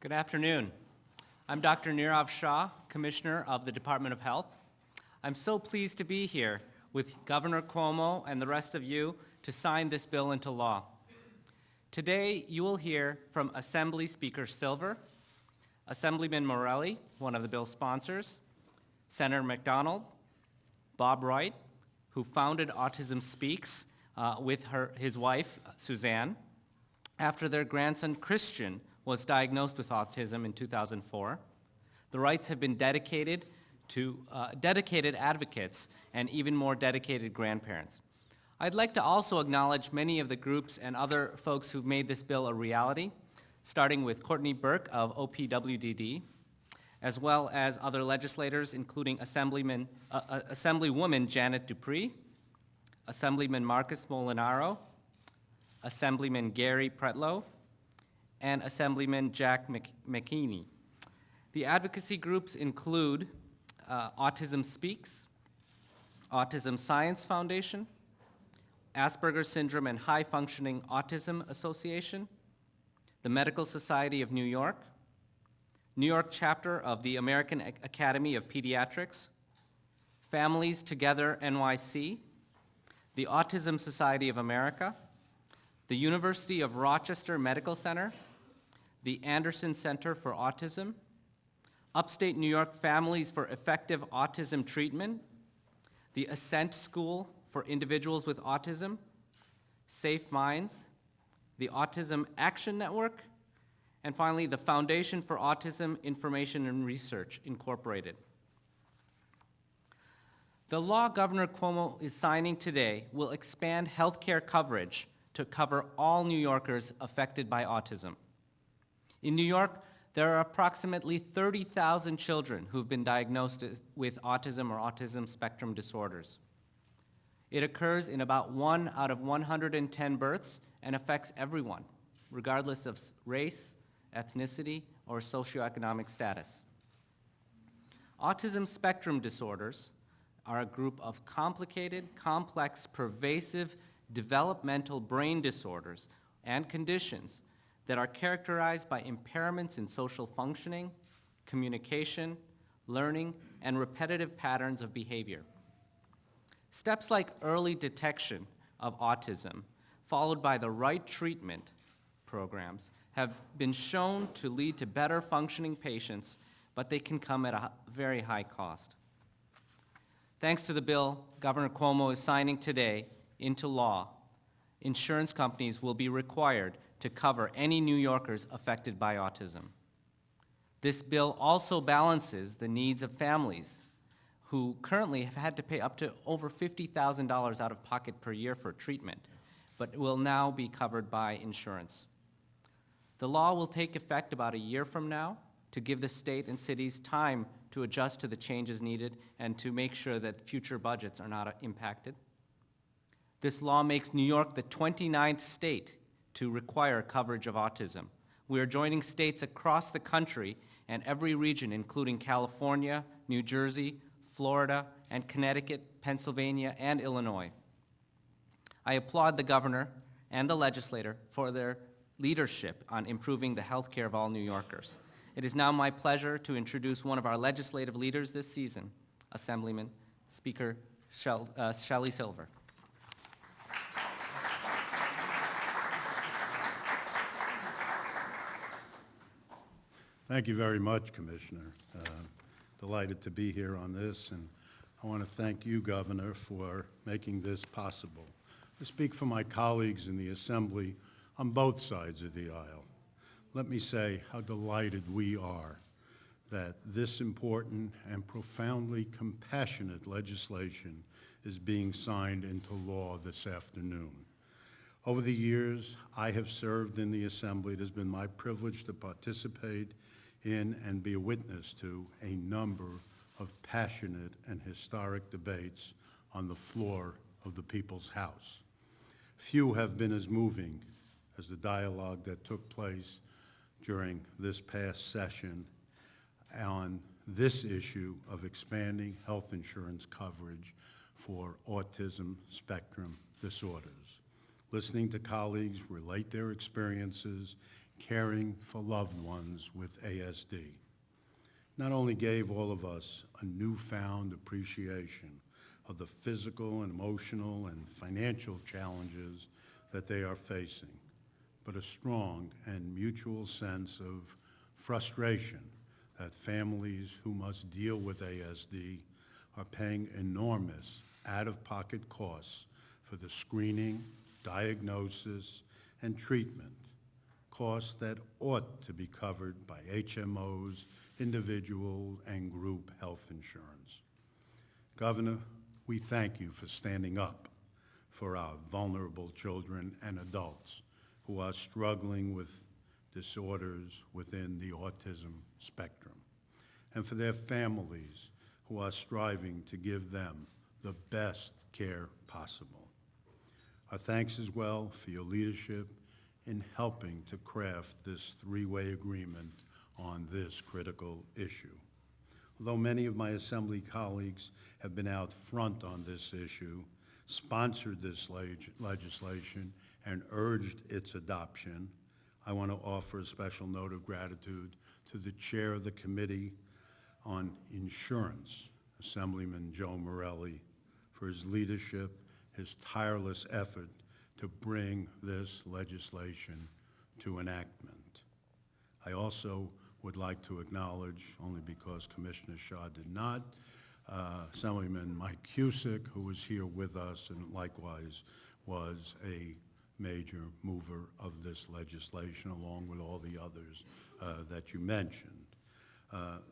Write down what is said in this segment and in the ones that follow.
Good afternoon. I'm Dr. Nirav Shah, Commissioner of the Department of Health. I'm so pleased to be here with Governor Cuomo and the rest of you to sign this bill into law. Today, you will hear from Assembly Speaker Silver, Assemblyman Morelli, one of the bill's sponsors, Senator McDonald, Bob Wright, who founded Autism Speaks with his wife, Suzanne, after their grandson, Christian, was diagnosed with autism in 2004. The Wrights have been dedicated advocates and even more dedicated grandparents. I'd like to also acknowledge many of the groups and other folks who've made this bill a reality, starting with Courtney Burke of OPWDD, as well as other legislators, including Assemblywoman Janet Dupree, Assemblyman Marcus Molinaro, Assemblyman Gary Pretlow, and Assemblyman Jack McKinney. The advocacy groups include Autism Speaks, Autism Science Foundation, Asperger's Syndrome and High Functioning Autism Association, the Medical Society of New York chapter of the American Academy of Pediatrics, Families Together NYC, the Autism Society of America, the University of Rochester Medical Center, the Anderson Center for Autism, Upstate New York Families for Effective Autism Treatment, the Ascent School for Individuals with Autism, Safe Minds, the Autism Action Network, and finally, the Foundation for Autism Information and Research, Incorporated. The law Governor Cuomo is signing today will expand healthcare coverage to cover all New Yorkers affected by autism. In New York, there are approximately 30,000 children who've been diagnosed with autism or autism spectrum disorders. It occurs in about 1 out of 110 births and affects everyone, regardless of race, ethnicity, or socioeconomic status. Autism spectrum disorders are a group of complicated, complex, pervasive, developmental brain disorders and conditions that are characterized by impairments in social functioning, communication, learning, and repetitive patterns of behavior. Steps like early detection of autism, followed by the right treatment programs, have been shown to lead to better functioning patients, but they can come at a very high cost. Thanks to the bill Governor Cuomo is signing today into law, insurance companies will be required to cover any New Yorkers affected by autism. This bill also balances the needs of families who currently have had to pay up to over $50,000 out of pocket per year for treatment, but will now be covered by insurance. The law will take effect about a year from now to give the state and cities time to adjust to the changes needed and to make sure that future budgets are not impacted. This law makes New York the 29th state to require coverage of autism. We are joining states across the country and every region, including California, New Jersey, Florida, and Connecticut, Pennsylvania, and Illinois. I applaud the governor and the legislator for their leadership on improving the health care of all New Yorkers. It is now my pleasure to introduce one of our legislative leaders this season, Assemblyman Speaker Shelley Silver. Thank you very much, Commissioner. Delighted to be here on this, and I want to thank you, Governor, for making this possible. I speak for my colleagues in the Assembly on both sides of the aisle. Let me say how delighted we are that this important and profoundly compassionate legislation is being signed into law this afternoon. Over the years, I have served in the Assembly. It has been my privilege to participate in and be a witness to a number of passionate and historic debates on the floor of the People's House. Few have been as moving as the dialogue that took place during this past session on this issue of expanding health insurance coverage for autism spectrum disorders. Listening to colleagues relate their experiences caring for loved ones with ASD, not only gave all of us a newfound appreciation of the physical and emotional and financial challenges that they are facing, but a strong and mutual sense of frustration that families who must deal with ASD are paying enormous out-of-pocket costs for the screening, diagnosis, and treatment, costs that ought to be covered by HMOs, individual and group health insurance. Governor, we thank you for standing up for our vulnerable children and adults who are struggling with disorders within the autism spectrum, and for their families who are striving to give them the best care possible. Our thanks as well for your leadership in helping to craft this three-way agreement on this critical issue. Although many of my Assembly colleagues have been out front on this issue, sponsored this legislation, and urged its adoption, I want to offer a special note of gratitude to the chair of the Committee on Insurance, Assemblyman Joe Morelli, for his leadership, his tireless effort to bring this legislation to enactment. I also would like to acknowledge, only because Commissioner Shaw did not, Assemblyman Mike Cusick, who was here with us and likewise was a major mover of this legislation, along with all the others that you mentioned.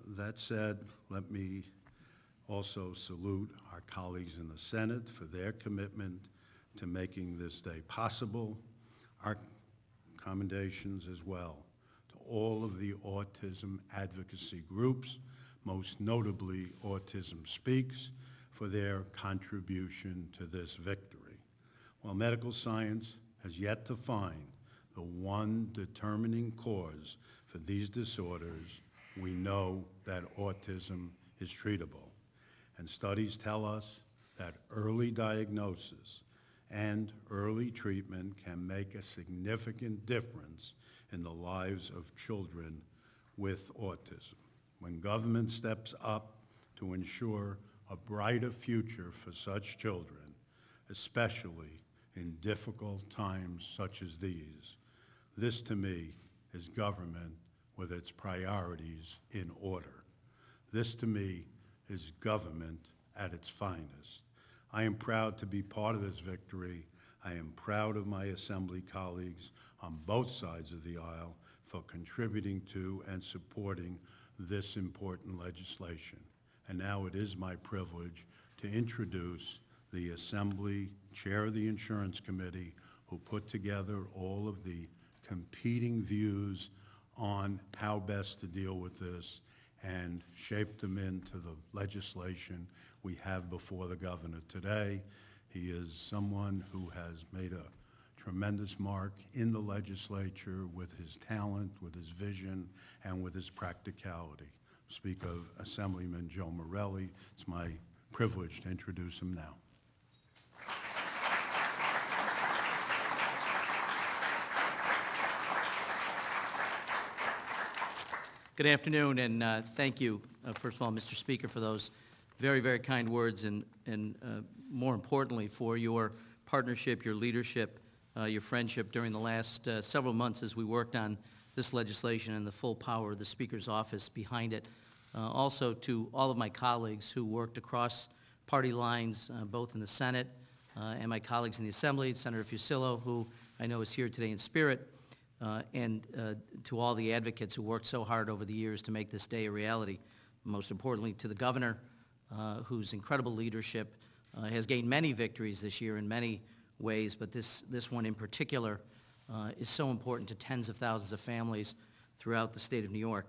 That said, let me also salute our colleagues in the Senate for their commitment to making this day possible. Our commendations as well to all of the autism advocacy groups, most notably Autism Speaks, for their contribution to this victory. While medical science has yet to find the one determining cause for these disorders, we know that autism is treatable. And studies tell us that early diagnosis and early treatment can make a significant difference in the lives of children with autism. When government steps up to ensure a brighter future for such children, especially in difficult times such as these, this to me is government with its priorities in order. This to me is government at its finest. I am proud to be part of this victory. I am proud of my Assembly colleagues on both sides of the aisle for contributing to and supporting this important legislation. And now it is my privilege to introduce the Assembly Chair of the Insurance Committee, who put together all of the competing views on how best to deal with this and shape them into the legislation we have before the governor today. He is someone who has made a tremendous mark in the legislature with his talent, with his vision, and with his practicality. Speak of Assemblyman Joe Morelli. It's my privilege to introduce him now. Good afternoon, and thank you, first of all, Mr. Speaker, for those very, very kind words, and more importantly, for your partnership, your leadership, your friendship during the last several months as we worked on this legislation and the full power of the Speaker's office behind it. Also to all of my colleagues who worked across party lines, both in the Senate and my colleagues in the Assembly, Senator Fusillo, who I know is here today in spirit, and to all the advocates who worked so hard over the years to make this day a reality. Most importantly, to the governor, whose incredible leadership has gained many victories this year in many ways, but this one in particular is so important to tens of thousands of families throughout the state of New York.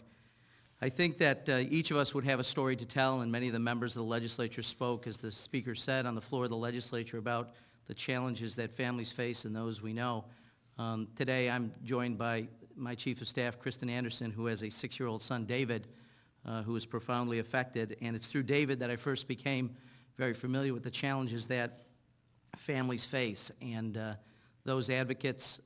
I think that each of us would have a story to tell, and many of the members of the legislature spoke, as the Speaker said, on the floor of the legislature about the challenges that families face and those we know. Today I'm joined by my Chief of Staff, Kristen Anderson, who has a 6-year-old son, David, who is profoundly affected. And it's through David that I first became very familiar with the challenges that families face and those advocates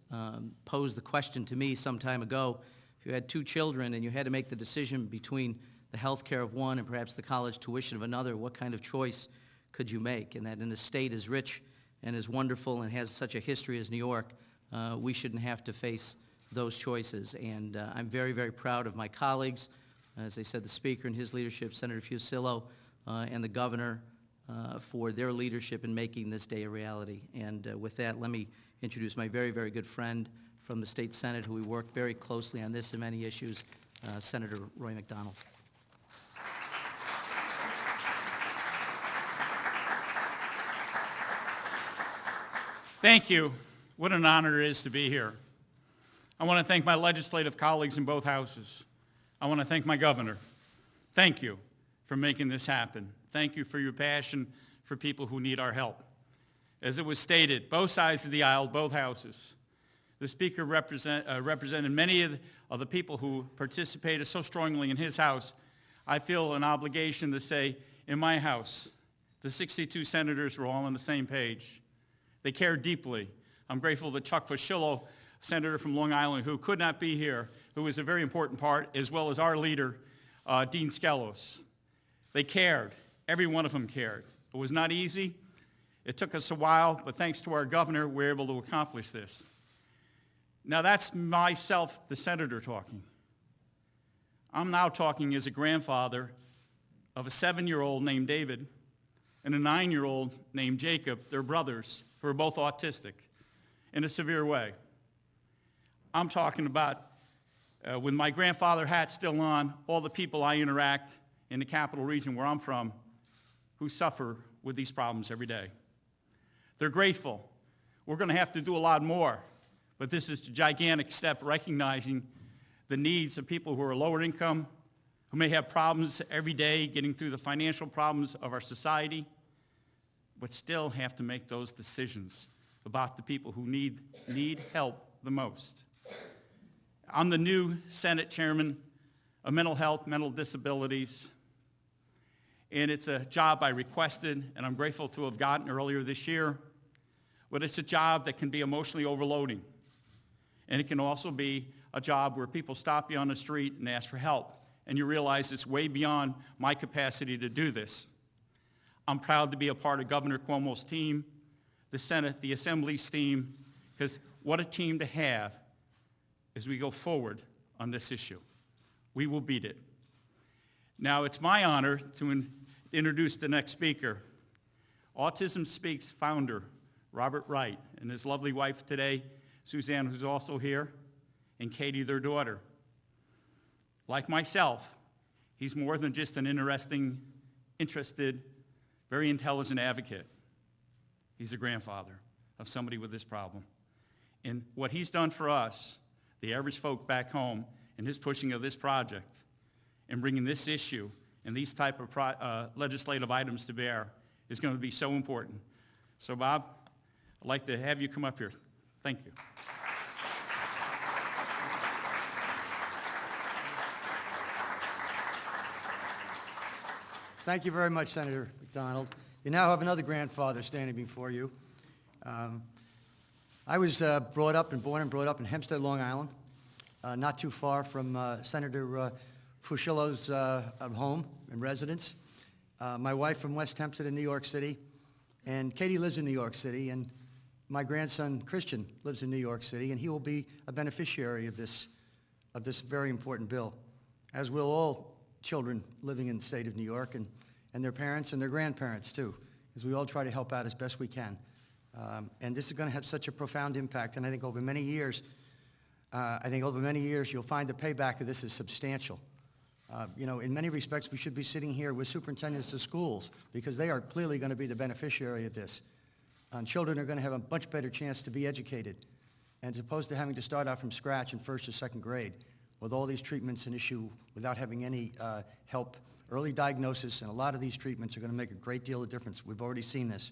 posed the question to me some time ago, if you had 2 children and you had to make the decision between the health care of one and perhaps the college tuition of another, what kind of choice could you make? And that in a state as rich and as wonderful and has such a history as New York, we shouldn't have to face those choices. And I'm very, very proud of my colleagues, as I said, the Speaker and his leadership, Senator Fusillo, and the Governor for their leadership in making this day a reality. And with that, let me introduce my very, very good friend from the State Senate, who we work very closely on this and many issues, Senator Roy McDonald. Thank you. What an honor it is to be here. I want to thank my legislative colleagues in both houses. I want to thank my governor. Thank you for making this happen. Thank you for your passion for people who need our help. As it was stated, both sides of the aisle, both houses. The Speaker represented many of the people who participated so strongly in his house. I feel an obligation to say, in my house, the 62 senators were all on the same page. They care deeply. I'm grateful to Chuck Fusillo, senator from Long Island, who could not be here, who was a very important part, as well as our leader, Dean Skelos. They cared. Every one of them cared. It was not easy. It took us a while, but thanks to our governor, we were able to accomplish this. Now that's myself, the senator, talking. I'm now talking as a grandfather of a 7-year-old named David and a 9-year-old named Jacob. They're brothers who are both autistic in a severe way. I'm talking about, with my grandfather hat still on, all the people I interact in the capital region where I'm from who suffer with these problems every day. They're grateful. We're going to have to do a lot more, but this is a gigantic step recognizing the needs of people who are lower income, who may have problems every day getting through the financial problems of our society, but still have to make those decisions about the people who need help the most. I'm the new Senate Chairman of Mental Health, Mental Disabilities, and it's a job I requested, and I'm grateful to have gotten earlier this year, but it's a job that can be emotionally overloading, and it can also be a job where people stop you on the street and ask for help, and you realize it's way beyond my capacity to do this. I'm proud to be a part of Governor Cuomo's team, the Senate, the Assembly's team, because what a team to have as we go forward on this issue. We will beat it. Now, it's my honor to introduce the next speaker. Autism Speaks founder, Robert Wright, and his lovely wife today, Suzanne, who's also here, and Katie, their daughter. Like myself, he's more than just an interested, very intelligent advocate. He's a grandfather of somebody with this problem. And what he's done for us, the average folk back home, in his pushing of this project and bringing this issue and these type of legislative items to bear is going to be so important. So, Bob, I'd like to have you come up here. Thank you. Thank you very much, Senator McDonald. You now have another grandfather standing before you. I was born and brought up in Hempstead, Long Island, not too far from Senator Fusillo's home and residence. My wife from West Hempstead in New York City, and Katie lives in New York City, and my grandson Christian lives in New York City, and he will be a beneficiary of this very important bill, as will all children living in the state of New York, and their parents and their grandparents too, as we all try to help out as best we can. And this is going to have such a profound impact, and I think over many years you'll find the payback of this is substantial. In many respects, we should be sitting here with superintendents of schools because they are clearly going to be the beneficiary of this. And children are going to have a much better chance to be educated, as opposed to having to start out from scratch in first or second grade with all these treatments an issue without having any help. Early diagnosis and a lot of these treatments are going to make a great deal of difference. We've already seen this.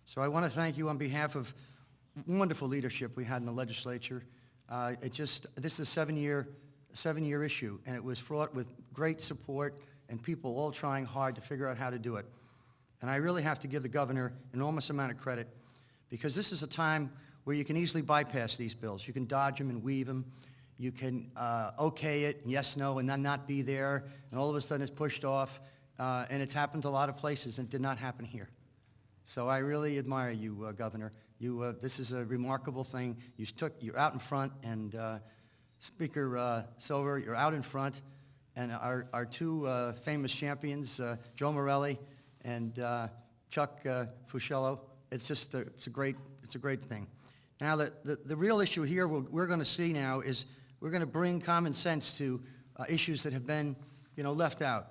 So I want to thank you on behalf of wonderful leadership we had in the legislature. This is a seven-year issue, and it was fraught with great support and people all trying hard to figure out how to do it. And I really have to give the governor an enormous amount of credit, because this is a time where you can easily bypass these bills. You can dodge them and weave them. You can okay it, yes, no, and then not be there, and all of a sudden it's pushed off. And it's happened to a lot of places, and it did not happen here. So I really admire you, Governor. This is a remarkable thing. You're out in front, and Speaker Silver, you're out in front, and our two famous champions, Joe Morelli and Chuck Fuscello. It's just it's a great thing. Now the real issue here we're going to see now is we're going to bring common sense to issues that have been left out.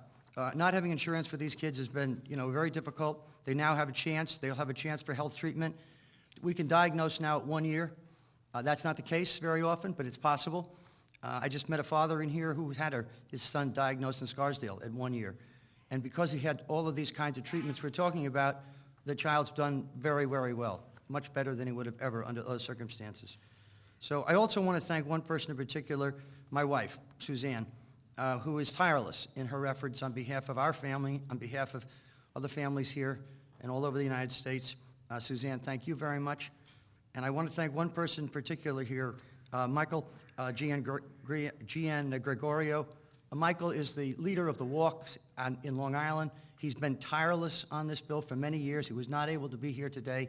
Not having insurance for these kids has been very difficult. They now have a chance. They'll have a chance for health treatment. We can diagnose now at 1 year. That's not the case very often, but it's possible. I just met a father in here who had his son diagnosed in Scarsdale at 1 year. And because he had all of these kinds of treatments we're talking about, the child's done very, very well, much better than he would have ever under other circumstances. So I also want to thank one person in particular, my wife, Suzanne, who is tireless in her efforts on behalf of our family, on behalf of other families here and all over the United States. Suzanne, thank you very much. And I want to thank one person in particular here, Michael Gian Gregorio. Michael is the leader of the walks in Long Island. He's been tireless on this bill for many years. He was not able to be here today.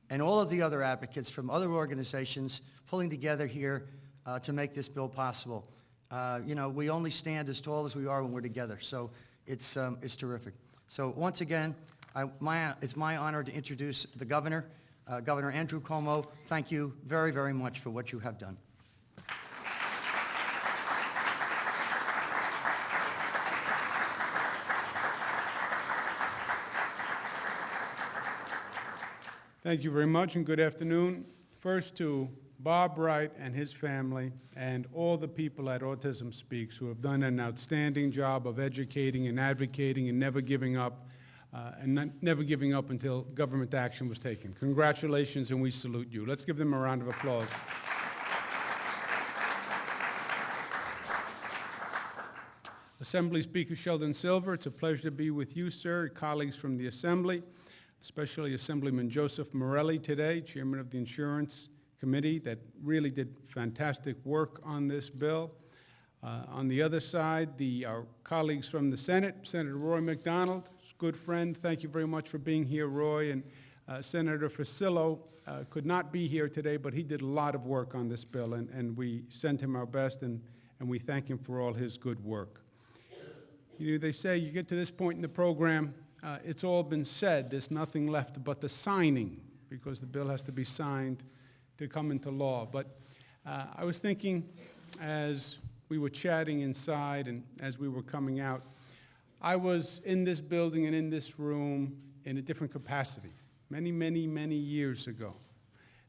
And all of the other advocates from other organizations pulling together here to make this bill possible. We only stand as tall as we are when we're together, so it's terrific. So once again, it's my honor to introduce the governor, Governor Andrew Cuomo. Thank you very, very much for what you have done. Thank you very much, and good afternoon. First to Bob Wright and his family and all the people at Autism Speaks who have done an outstanding job of educating and advocating and never giving up, never giving up until government action was taken. Congratulations, and we salute you. Let's give them a round of applause. Assembly Speaker Sheldon Silver, it's a pleasure to be with you, sir, colleagues from the Assembly, especially Assemblyman Joseph Morelli today, Chairman of the Insurance Committee, that really did fantastic work on this bill. On the other side, our colleagues from the Senate, Senator Roy McDonald, good friend, thank you very much for being here, Roy, and Senator Fusillo could not be here today, but he did a lot of work on this bill, and we sent him our best, and we thank him for all his good work. They say you get to this point in the program, it's all been said. There's nothing left but the signing, because the bill has to be signed to come into law. But I was thinking as we were chatting inside and as we were coming out, I was in this building and in this room in a different capacity many, many, many years ago.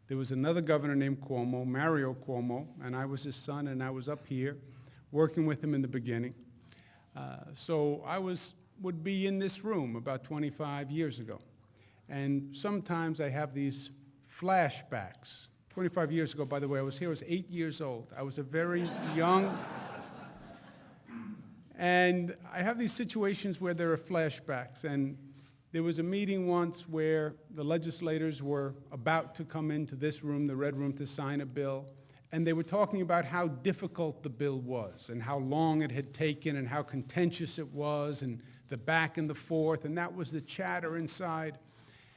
There was another governor named Cuomo, Mario Cuomo, and I was his son, and I was up here working with him in the beginning. So I would be in this room about 25 years ago. And sometimes I have these flashbacks. 25 years ago, by the way, I was here, I was 8 years old. I was a very young, and I have these situations where there are flashbacks. And there was a meeting once where the legislators were about to come into this room, the Red Room, to sign a bill. And they were talking about how difficult the bill was and how long it had taken and how contentious it was and the back and the forth, and that was the chatter inside.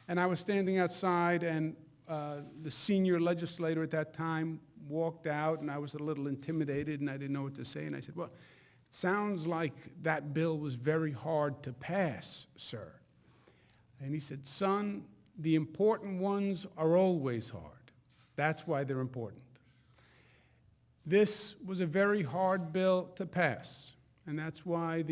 And I was standing outside, and the senior legislator at that time walked out, and I was a little intimidated, and I didn't know what to say. And I said, well, it sounds like that bill was very hard to pass, sir. And he said, son, the important ones are always hard. That's why they're important. This was a very hard bill to pass, and that's why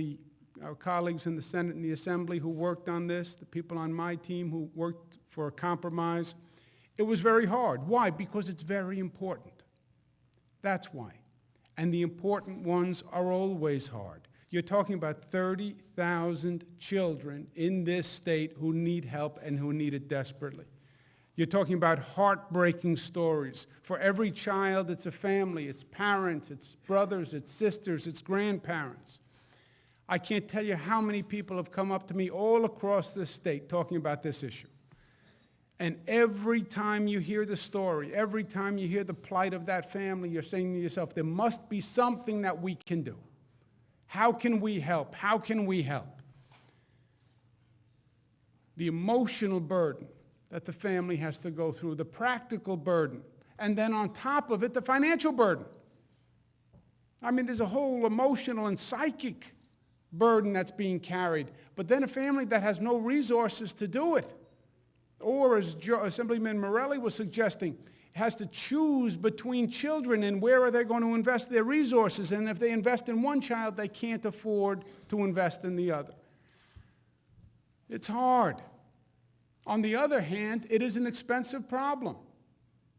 our colleagues in the Senate and the Assembly who worked on this, the people on my team who worked for a compromise, it was very hard. Why? Because it's very important. That's why. And the important ones are always hard. You're talking about 30,000 children in this state who need help and who need it desperately. You're talking about heartbreaking stories. For every child, it's a family, it's parents, it's brothers, it's sisters, it's grandparents. I can't tell you how many people have come up to me all across this state talking about this issue. And every time you hear the story, every time you hear the plight of that family, you're saying to yourself, there must be something that we can do. How can we help? How can we help? The emotional burden that the family has to go through, the practical burden, and then on top of it, the financial burden. I mean, there's a whole emotional and psychic burden that's being carried, but then a family that has no resources to do it, or as Assemblyman Morelli was suggesting, has to choose between children and where are they going to invest their resources, and if they invest in one child, they can't afford to invest in the other. It's hard. On the other hand, it is an expensive problem.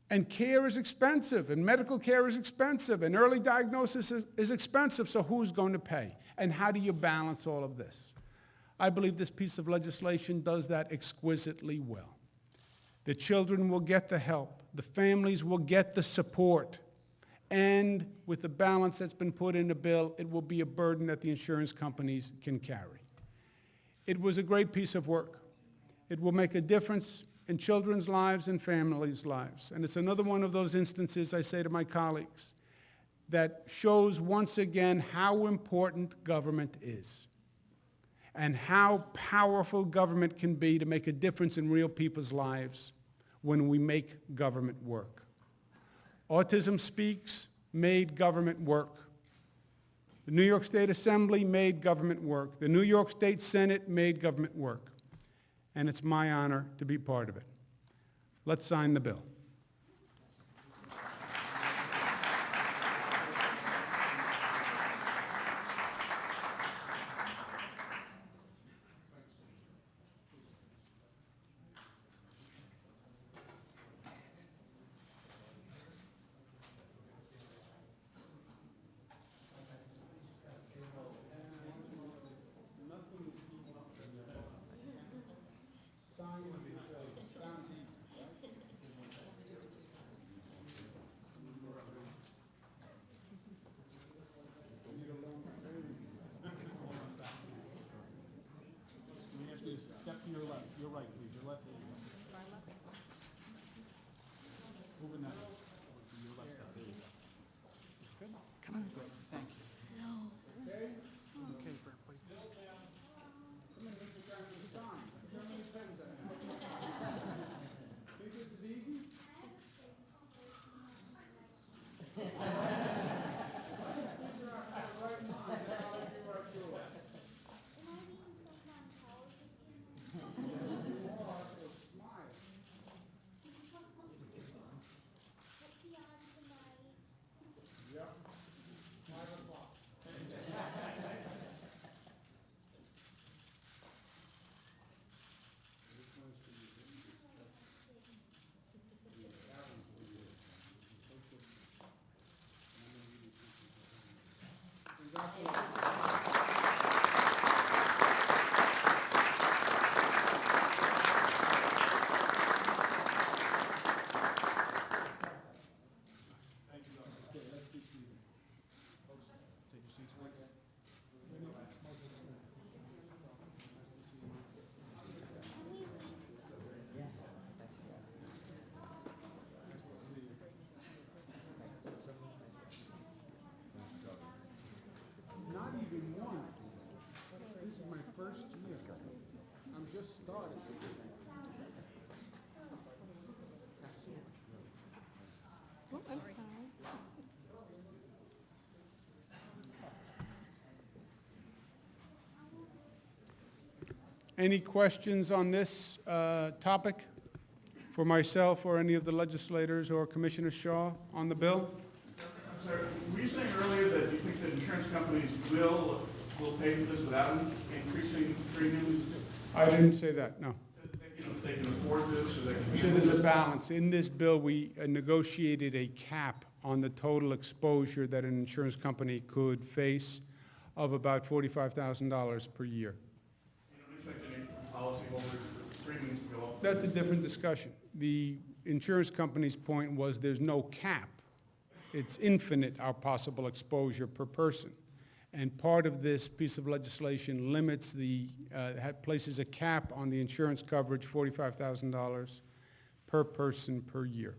And care is expensive, and medical care is expensive, and early diagnosis is expensive, so who's going to pay? And how do you balance all of this? I believe this piece of legislation does that exquisitely well. The children will get the help, the families will get the support, and with the balance that's been put in the bill, it will be a burden that the insurance companies can carry. It was a great piece of work. It will make a difference in children's lives and families' lives. And it's another one of those instances, I say to my colleagues, that shows once again how important government is and how powerful government can be to make a difference in real people's lives when we make government work. Autism Speaks made government work. The New York State Assembly made government work. The New York State Senate made government work. And it's my honor to be part of it. Let's sign the bill. Step to your left. Your right, please. Your left. Moving that way. To your left side. There you go. Good? Come on. Good. Thank you. Okay? Okay, Berkeley. Come on, Mr. Chairman, sign. How many pens I have? Think this is easy? Not even one. This is my first year. I'm just starting. Any questions on this topic for myself or any of the legislators or Commissioner Shaw on the bill? I'm sorry, were you saying earlier that you think that insurance companies will pay for this without increasing premiums? I didn't say that, no. They can afford this, or they can... So there's a balance. In this bill, we negotiated a cap on the total exposure that an insurance company could face of about $45,000 per year. You don't expect any policyholders for premiums to go up? That's a different discussion. The insurance company's point was there's no cap. It's infinite, our possible exposure per person. And part of this piece of legislation limits places a cap on the insurance coverage, $45,000, per person per year.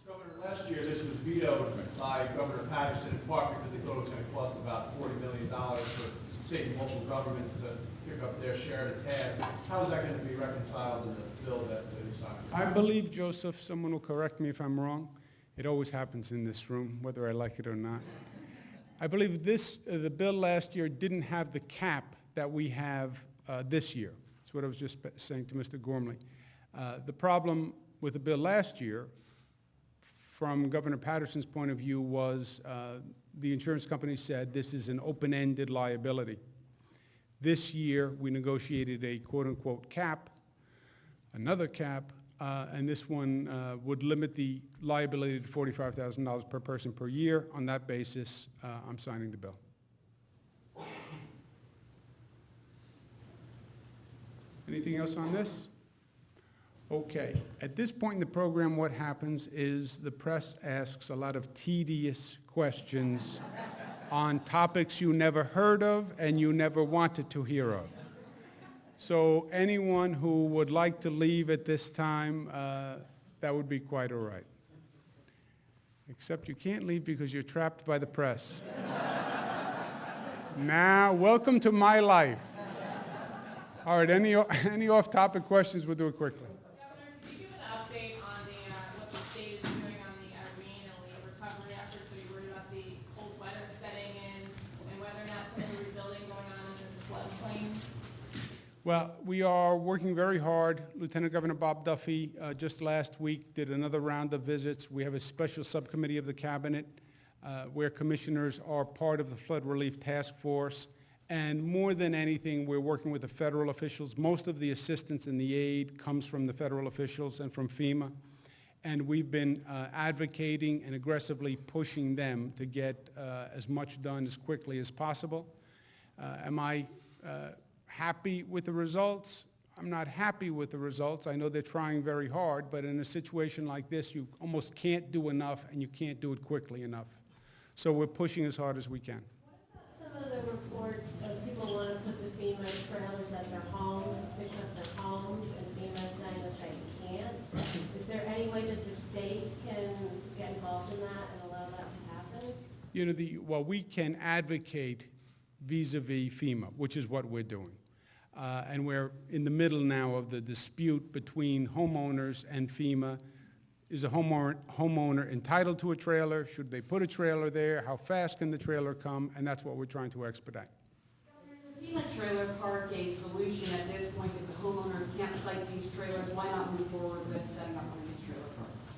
Governor, last year this was vetoed by Governor Patterson in part because they thought it was going to cost about $40 million for state and local governments to pick up their share of the tab. How is that going to be reconciled in the bill that you signed? I believe, Joseph, someone will correct me if I'm wrong. It always happens in this room, whether I like it or not. I believe the bill last year didn't have the cap that we have this year. That's what I was just saying to Mr. Gormley. The problem with the bill last year, from Governor Patterson's point of view, was the insurance company said this is an open-ended liability. This year, we negotiated a quote-unquote cap, another cap, and this one would limit the liability to $45,000 per person per year. On that basis, I'm signing the bill. Anything else on this? Okay. At this point in the program, what happens is the press asks a lot of tedious questions on topics you never heard of and you never wanted to hear of. So anyone who would like to leave at this time, that would be quite all right. Except you can't leave because you're trapped by the press. Now, welcome to my life. All right, any off-topic questions? We'll do it quickly. Governor, could you give an update on what the state is doing on the Irene and Lee recovery efforts? Are you worried about the cold weather setting in and whether or not some of the rebuilding going on is in the floodplain? Well, we are working very hard. Lieutenant Governor Bob Duffy just last week did another round of visits. We have a special subcommittee of the cabinet where commissioners are part of the flood relief task force. And more than anything, we're working with the federal officials. Most of the assistance and the aid comes from the federal officials and from FEMA. And we've been advocating and aggressively pushing them to get as much done as quickly as possible. Am I happy with the results? I'm not happy with the results. I know they're trying very hard, but in a situation like this, you almost can't do enough and you can't do it quickly enough. So we're pushing as hard as we can. Some of the reports of people want to put the FEMA trailers at their homes, fix up their homes, and FEMA saying that they can't. Is there any way that the state can get involved in that and allow that to happen? You know, well, we can advocate vis-a-vis FEMA, which is what we're doing. And we're in the middle now of the dispute between homeowners and FEMA. Is a homeowner entitled to a trailer? Should they put a trailer there? How fast can the trailer come? And that's what we're trying to expedite. Is the FEMA trailer park a solution at this point if the homeowners can't site these trailers? Why not move forward with setting up one of these trailer parks?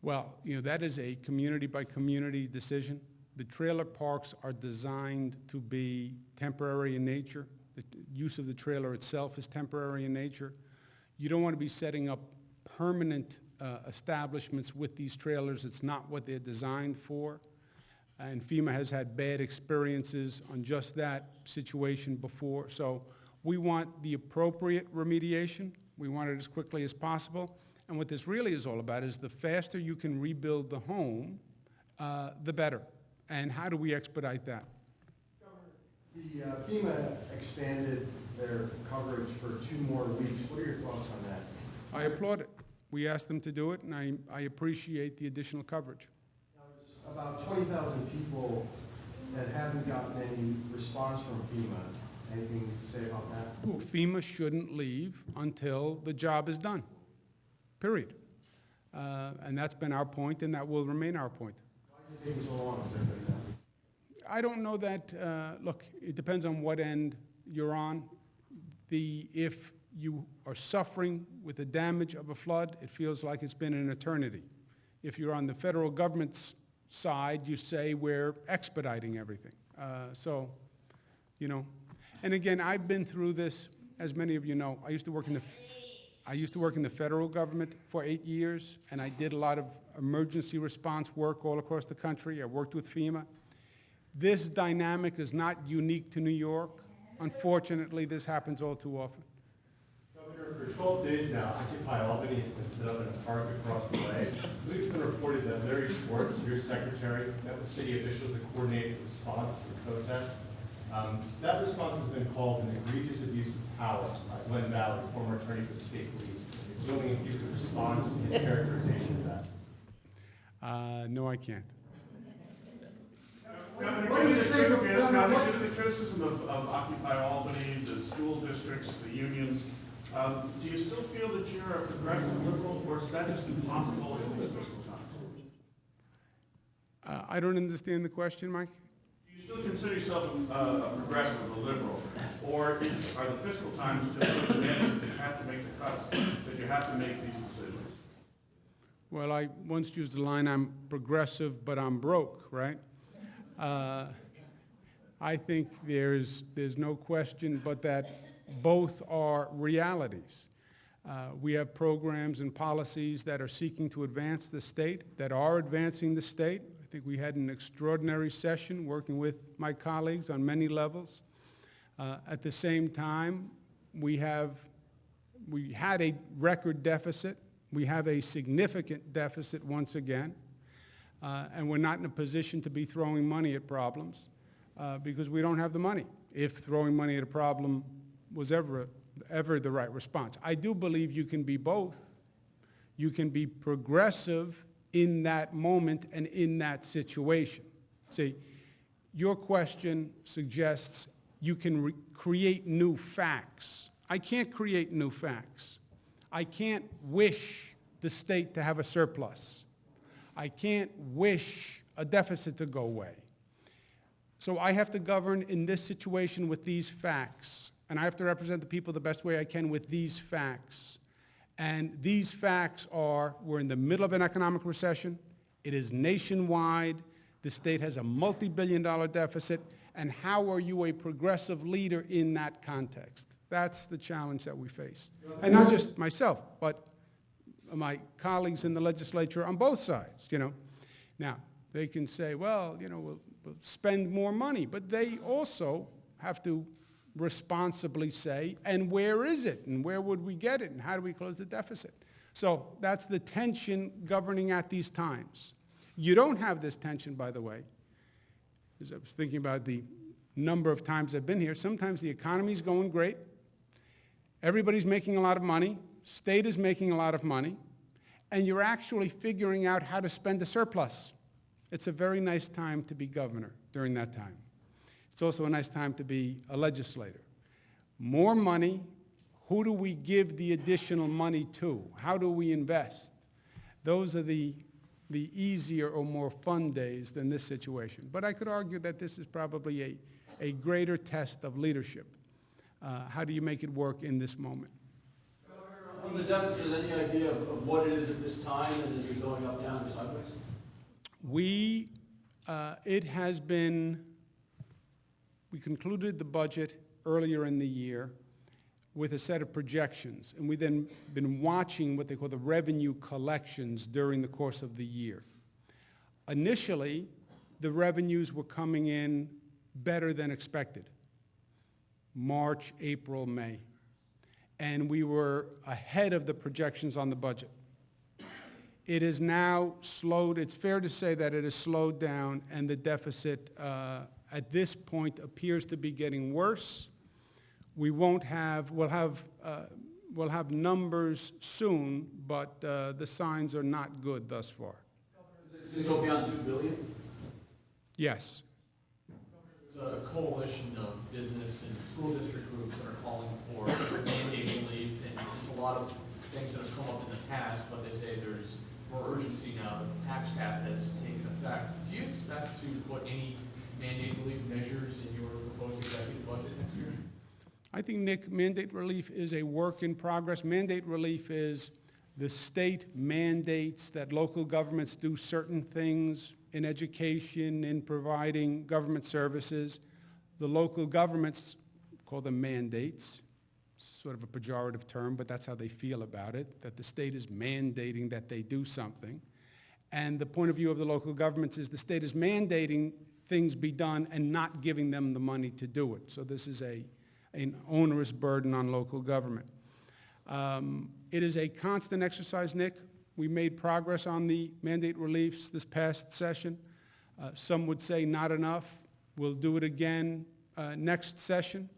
Well, you know, that is a community by community decision. The trailer parks are designed to be temporary in nature. The use of the trailer itself is temporary in nature. You don't want to be setting up permanent establishments with these trailers. It's not what they're designed for. And FEMA has had bad experiences on just that situation before. So we want the appropriate remediation. We want it as quickly as possible. And what this really is all about is the faster you can rebuild the home, the better. And how do we expedite that? The FEMA expanded their coverage for 2 more weeks. What are your thoughts on that? I applaud it. We asked them to do it, and I appreciate the additional coverage. Now, there's about 20,000 people that haven't gotten any response from FEMA. Anything to say about that? Well, FEMA shouldn't leave until the job is done, period. And that's been our point, and that will remain our point. Why is it taking so long? I don't know that, look, it depends on what end you're on. If you are suffering with the damage of a flood, it feels like it's been an eternity. If you're on the federal government's side, you say we're expediting everything. So, you know, and again, I've been through this, as many of you know. I used to work in the federal government for 8 years, and I did a lot of emergency response work all across the country. I worked with FEMA. This dynamic is not unique to New York. Unfortunately, this happens all too often. Governor, for 12 days now, Occupy Albany has been set up in a park across the way. I believe it's been reported that Larry Schwartz, your secretary, met with city officials to coordinate the response to the protest. That response has been called an egregious abuse of power by Glenn Valley, former attorney for the state police. I was wondering if you could respond to his characterization of that. No, I can't. Given the criticism of Occupy Albany, the school districts, the unions, do you still feel that you're a progressive liberal, or is that just impossible in these fiscal times? I don't understand the question, Mike. Do you still consider yourself a progressive, a liberal, or are the fiscal times just so demanding that you have to make the cuts, that you have to make these decisions? Well, I once used the line, I'm progressive, but I'm broke, right? I think there's no question but that both are realities. We have programs and policies that are seeking to advance the state, that are advancing the state. I think we had an extraordinary session working with my colleagues on many levels. At the same time, we had a record deficit. We have a significant deficit once again. And we're not in a position to be throwing money at problems because we don't have the money, if throwing money at a problem was ever the right response. I do believe you can be both. You can be progressive in that moment and in that situation. See, your question suggests you can create new facts. I can't create new facts. I can't wish the state to have a surplus. I can't wish a deficit to go away. So I have to govern in this situation with these facts, and I have to represent the people the best way I can with these facts. And these facts are, we're in the middle of an economic recession. It is nationwide. The state has a multi-billion-dollar deficit. And how are you a progressive leader in that context? That's the challenge that we face. And not just myself, but my colleagues in the legislature on both sides, Now, they can say, well, we'll spend more money, but they also have to responsibly say, and where is it, and where would we get it, and how do we close the deficit? So that's the tension governing at these times. You don't have this tension, by the way, as I was thinking about the number of times I've been here. Sometimes the economy's going great, everybody's making a lot of money, state is making a lot of money, and you're actually figuring out how to spend the surplus. It's a very nice time to be governor during that time. It's also a nice time to be a legislator. More money, who do we give the additional money to? How do we invest? Those are the easier or more fun days than this situation. But I could argue that this is probably a greater test of leadership. How do you make it work in this moment? On the deficit, any idea of what it is at this time, and is it going up, down, or sideways? We concluded the budget earlier in the year with a set of projections, and we've then been watching what they call the revenue collections during the course of the year. Initially, the revenues were coming in better than expected. March, April, May. And we were ahead of the projections on the budget. It is now slowed. It's fair to say that it has slowed down, and the deficit at this point appears to be getting worse. We'll have numbers soon, but the signs are not good thus far. Is it go beyond $2 billion? Yes. There's a coalition of business and school district groups that are calling for mandate relief, and there's a lot of things that have come up in the past, but they say there's more urgency now that the tax cap has taken effect. Do you expect to put any mandate relief measures in your proposed executive budget next year? I think, Nick, mandate relief is a work in progress. Mandate relief is the state mandates that local governments do certain things in education, in providing government services. The local governments call them mandates. It's sort of a pejorative term, but that's how they feel about it, that the state is mandating that they do something. And the point of view of the local governments is the state is mandating things be done and not giving them the money to do it. So this is an onerous burden on local government. It is a constant exercise, Nick. We made progress on the mandate reliefs this past session. Some would say not enough. We'll do it again next session.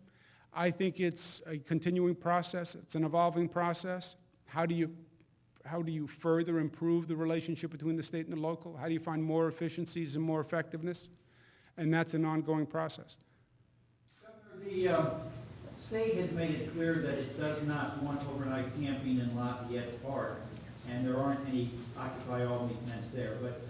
I think it's a continuing process. It's an evolving process. How do you further improve the relationship between the state and the local? How do you find more efficiencies and more effectiveness? And that's an ongoing process. The state has made it clear that it does not want overnight camping in Lafayette Park, and there aren't any Occupy Albany tents there. But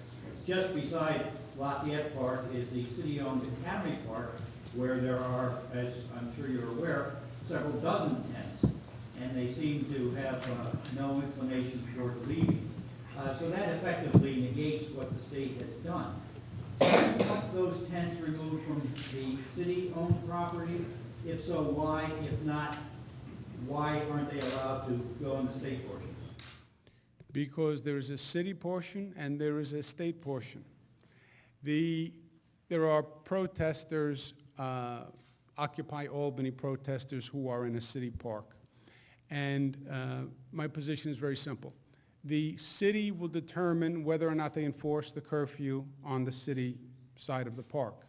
just beside Lafayette Park is the city-owned Academy Park, where there are, as I'm sure you're aware, several dozen tents, and they seem to have no inclination toward leaving. So that effectively negates what the state has done. Want those tents removed from the city-owned property? If so, why? If not, why aren't they allowed to go in the state portion? Because there is a city portion and there is a state portion. There are protesters, Occupy Albany protesters who are in a city park. And my position is very simple. The city will determine whether or not they enforce the curfew on the city side of the park.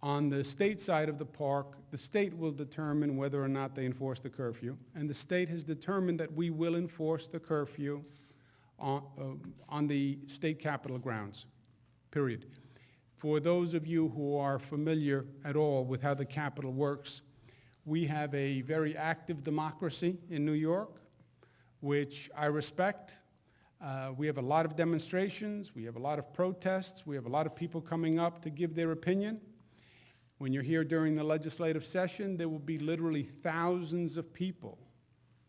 On the state side of the park, the state will determine whether or not they enforce the curfew. And the state has determined that we will enforce the curfew on the state capitol grounds, period. For those of you who are familiar at all with how the Capitol works, we have a very active democracy in New York, which I respect. We have a lot of demonstrations, we have a lot of protests, we have a lot of people coming up to give their opinion. When you're here during the legislative session, there will be literally thousands of people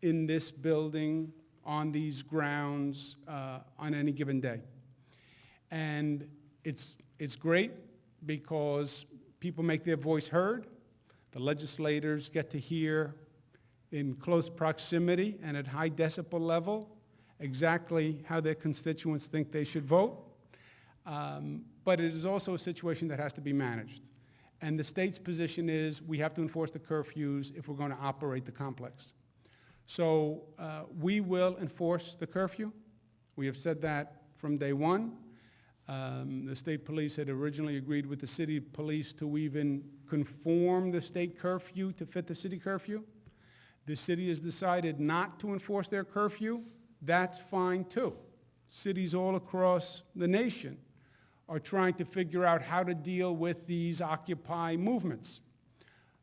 in this building, on these grounds, on any given day. And it's great because people make their voice heard. The legislators get to hear in close proximity and at high decibel level exactly how their constituents think they should vote. But it is also a situation that has to be managed. And the state's position is we have to enforce the curfews if we're going to operate the complex. So we will enforce the curfew. We have said that from day one. The state police had originally agreed with the city police to even conform the state curfew to fit the city curfew. The city has decided not to enforce their curfew. That's fine too. Cities all across the nation are trying to figure out how to deal with these Occupy movements.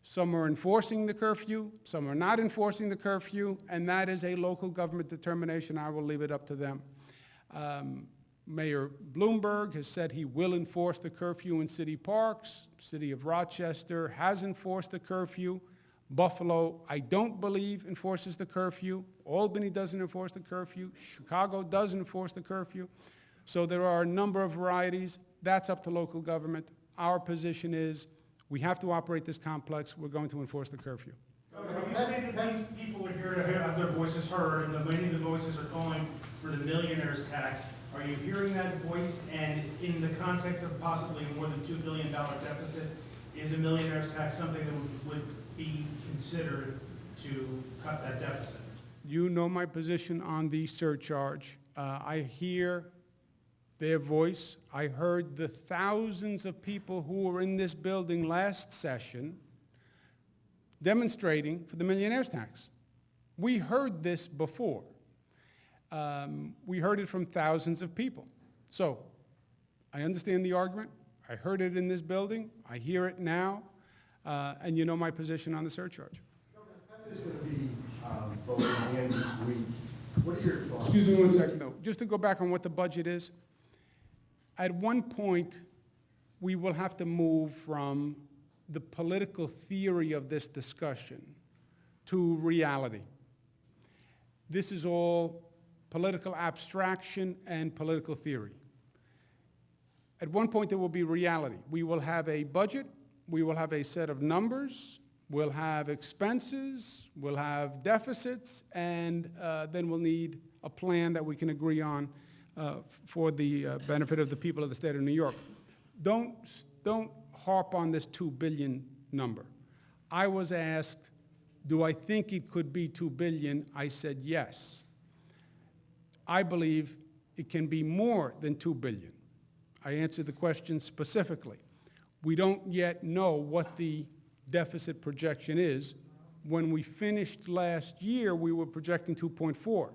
Some are enforcing the curfew, some are not enforcing the curfew, and that is a local government determination. I will leave it up to them. Mayor Bloomberg has said he will enforce the curfew in city parks. City of Rochester has enforced the curfew. Buffalo, I don't believe, enforces the curfew. Albany doesn't enforce the curfew. Chicago doesn't enforce the curfew. So there are a number of varieties. That's up to local government. Our position is we have to operate this complex. We're going to enforce the curfew. You say that these people are here to have their voices heard, and that many of the voices are calling for the millionaire's tax. Are you hearing that voice? And in the context of possibly more than $2 billion deficit, is a millionaire's tax something that would be considered to cut that deficit? You know my position on the surcharge. I hear their voice. I heard the thousands of people who were in this building last session demonstrating for the millionaire's tax. We heard this before. We heard it from thousands of people. So I understand the argument. I heard it in this building. I hear it now. And you know my position on the surcharge. That is going to be voted at the end of this week. What are your thoughts? Excuse me one second, though. Just to go back on what the budget is, at one point, we will have to move from the political theory of this discussion to reality. This is all political abstraction and political theory. At one point, there will be reality. We will have a budget. We will have a set of numbers. We'll have expenses. We'll have deficits. And then we'll need a plan that we can agree on for the benefit of the people of the state of New York. Don't harp on this $2 billion number. I was asked, do I think it could be $2 billion? I said yes. I believe it can be more than $2 billion. I answered the question specifically. We don't yet know what the deficit projection is. When we finished last year, we were projecting 2.4.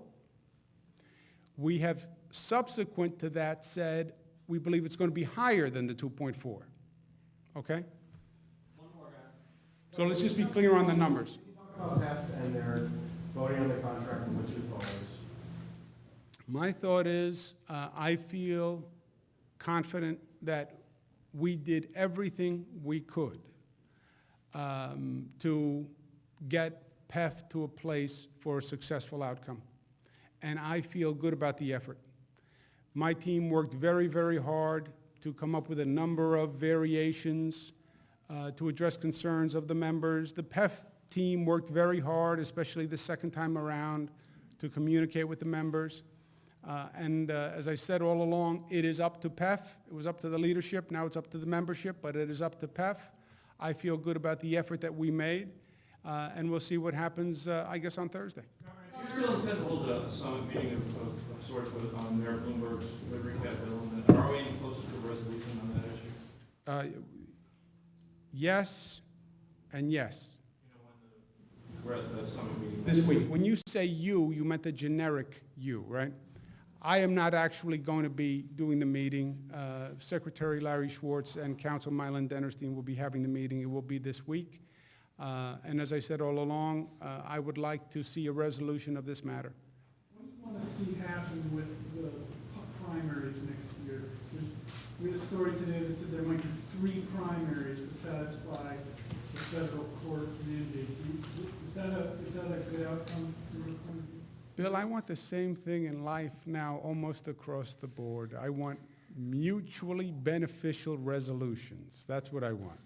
We have, subsequent to that, said we believe it's going to be higher than the 2.4. Okay? So let's just be clear on the numbers. About PEF and their voting on the contract, and what's your thought is? My thought is, I feel confident that we did everything we could to get PEF to a place for a successful outcome. And I feel good about the effort. My team worked very, very hard to come up with a number of variations to address concerns of the members. The PEF team worked very hard, especially the second time around, to communicate with the members. As I said all along, it is up to PEF. It was up to the leadership. Now it's up to the membership, but it is up to PEF. I feel good about the effort that we made, and we'll see what happens, I guess, on Thursday. Do you still intend to hold a summit meeting of sorts on Mayor Bloomberg's recap bill? And are we any closer to a resolution on that issue? Yes and yes. We're at the summit meeting. This week. When you say you meant the generic you, right? I am not actually going to be doing the meeting. Secretary Larry Schwartz and Council Mylan Dennerstein will be having the meeting. It will be this week. And as I said all along, I would like to see a resolution of this matter. What do you want to see happen with the primaries next year? We had a story today that said there might be 3 primaries to satisfy the federal court mandate. Is that a good outcome from your point of view? Bill, I want the same thing in life now almost across the board. I want mutually beneficial resolutions. That's what I want.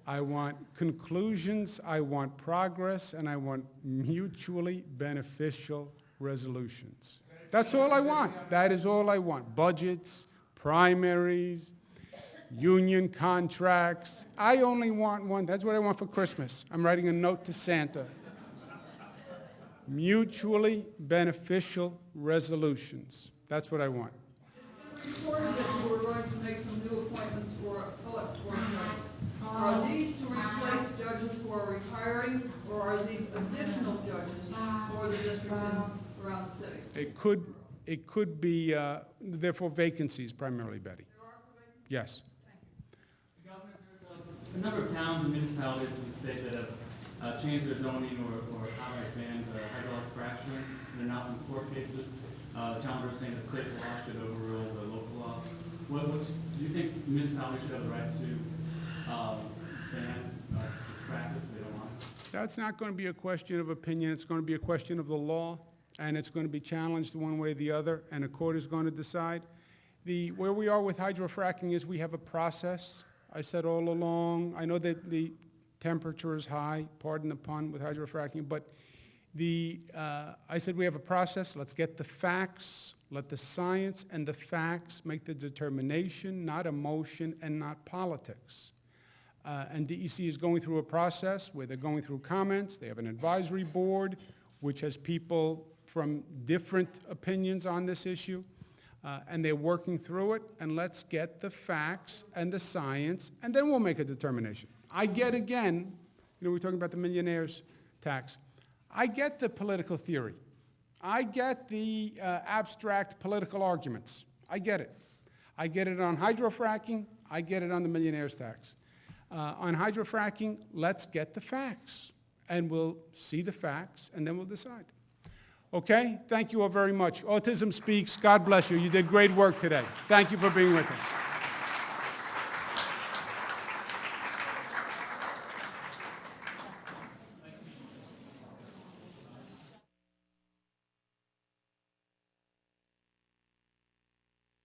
I want conclusions, I want progress, and I want mutually beneficial resolutions. That's all I want. That is all I want. Budgets, primaries, union contracts. I only want one. That's what I want for Christmas. I'm writing a note to Santa. Mutually beneficial resolutions. That's what I want. Reported that you were going to make some new appointments for appellate court judges. Are these to replace judges who are retiring, or are these additional judges for the districts around the city? It could be, therefore, vacancies primarily, Betty. There are vacancies? Yes. Governor, there's a number of towns and municipalities in the state that have changed their zoning or outright banned hydraulic fracturing. There are now some court cases. Challenges saying that state law should overrule the local laws. Do you think municipalities should have the right to ban this practice if they don't want it? That's not going to be a question of opinion. It's going to be a question of the law, and it's going to be challenged one way or the other, and a court is going to decide. Where we are with hydrofracking is we have a process. I said all along, I know that the temperature is high, pardon the pun, with hydrofracking, but I said we have a process. Let's get the facts. Let the science and the facts make the determination, not emotion and not politics. And DEC is going through a process where they're going through comments. They have an advisory board, which has people from different opinions on this issue. And they're working through it. And let's get the facts and the science, and then we'll make a determination. I get, again, we're talking about the millionaires tax. I get the political theory. I get the abstract political arguments. I get it. I get it on hydrofracking. I get it on the millionaires tax. On hydrofracking, let's get the facts, and we'll see the facts, and then we'll decide. Okay? Thank you all very much. Autism Speaks. God bless you. You did great work today. Thank you for being with us.